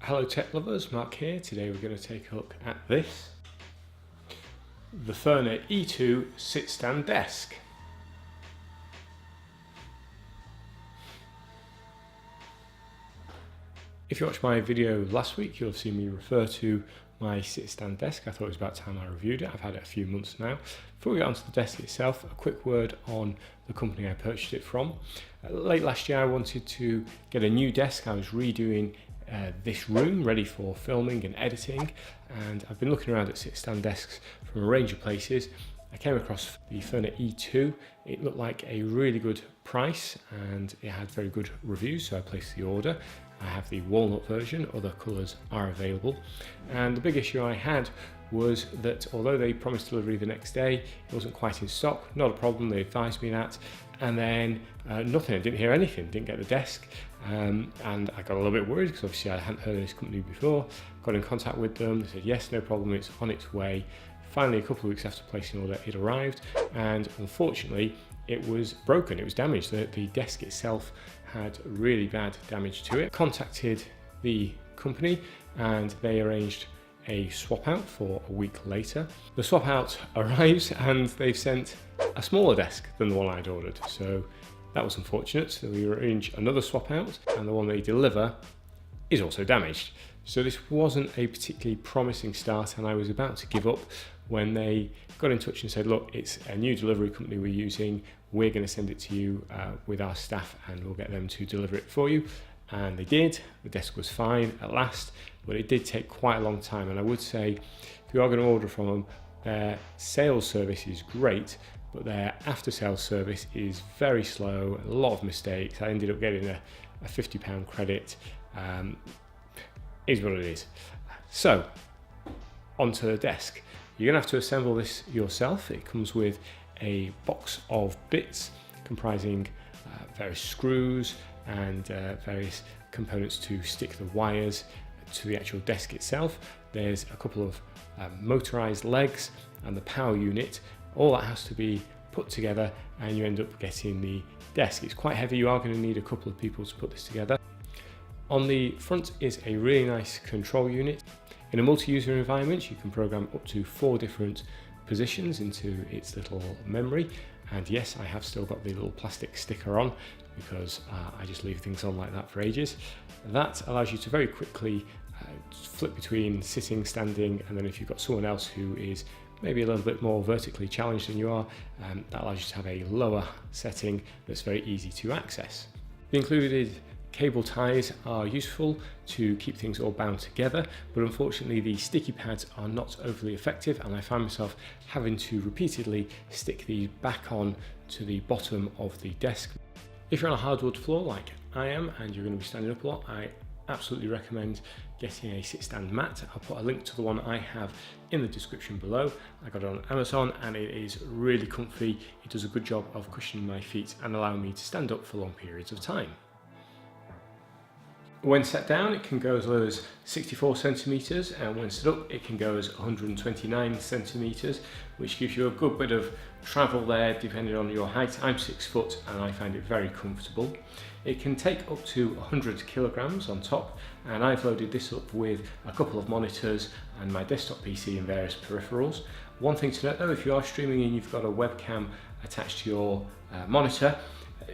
Hello tech lovers, Mark here. Today we're going to take a look at this. The Furna E2 sit-stand desk. If you watched my video last week, you'll have seen me refer to my sit-stand desk. I thought it was about time I reviewed it. I've had it a few months now. Before we get onto the desk itself, a quick word on the company I purchased it from. Late last year I wanted to get a new desk. I was redoing this room ready for filming and editing, and I've been looking around at sit-stand desks from a range of places. I came across the Furna E2. It looked like a really good price and it had very good reviews, so I placed the order. I have the walnut version, other colours are available, and the big issue I had was that although they promised delivery the next day, it wasn't quite in stock. Not a problem, they advised me that, and then nothing. I didn't hear anything, didn't get the desk, and I got a little bit worried because obviously I hadn't heard of this company before. Got in contact with them, they said yes, no problem, it's on its way. Finally, a couple of weeks after placing an order, it arrived, and unfortunately it was broken, it was damaged. The desk itself had really bad damage to it. Contacted the company and they arranged a swap out for a week later. The swap out arrives and they've sent a smaller desk than the one I'd ordered, so that was unfortunate. So we arrange another swap out and the one they deliver is also damaged. So this wasn't a particularly promising start, and I was about to give up when they got in touch and said, look, it's a new delivery company we're using, we're going to send it to you with our staff and we'll get them to deliver it for you. And they did. The desk was fine at last, but it did take quite a long time. And I would say if you are going to order from them, their sales service is great, but their after sales service is very slow, a lot of mistakes. I ended up getting a £50 credit. Is what it is. So onto the desk. You're going to have to assemble this yourself. It comes with a box of bits comprising various screws and various components to stick the wires to the actual desk itself. There's a couple of motorized legs and the power unit. All that has to be put together and you end up getting the desk. It's quite heavy. You are going to need a couple of people to put this together. On the front is a really nice control unit. In a multi-user environment, you can program up to 4 different positions into its little memory. And yes, I have still got the little plastic sticker on because I just leave things on like that for ages. That allows you to very quickly flip between sitting, standing, and then if you've got someone else who is maybe a little bit more vertically challenged than you are, that allows you to have a lower setting that's very easy to access. The included cable ties are useful to keep things all bound together, but unfortunately the sticky pads are not overly effective, and I find myself having to repeatedly stick these back on to the bottom of the desk. If you're on a hardwood floor like I am and you're going to be standing up a lot, I absolutely recommend getting a sit-stand mat. I'll put a link to the one I have in the description below. I got it on Amazon and it is really comfy. It does a good job of cushioning my feet and allowing me to stand up for long periods of time. When set down, it can go as low as 64 centimeters, and when stood up, it can go as 129 centimeters, which gives you a good bit of travel there depending on your height. I'm 6 foot and I find it very comfortable. It can take up to 100 kilograms on top, and I've loaded this up with a couple of monitors and my desktop PC and various peripherals. One thing to note though, if you are streaming and you've got a webcam attached to your monitor,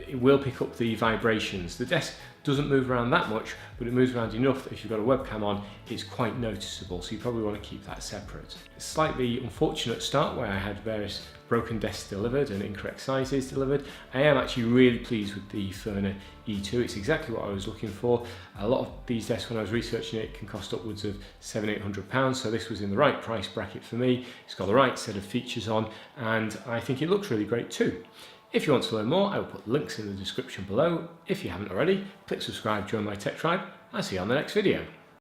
it will pick up the vibrations. The desk doesn't move around that much, but it moves around enough that if you've got a webcam on, it's quite noticeable, so you probably want to keep that separate. A slightly unfortunate start where I had various broken desks delivered and incorrect sizes delivered. I am actually really pleased with the Furna E2. It's exactly what I was looking for. A lot of these desks, when I was researching it, can cost upwards of £700–800, so this was in the right price bracket for me. It's got the right set of features on, and I think it looks really great too. If you want to learn more, I will put links in the description below. If you haven't already, click subscribe, join my tech tribe. I'll see you on the next video.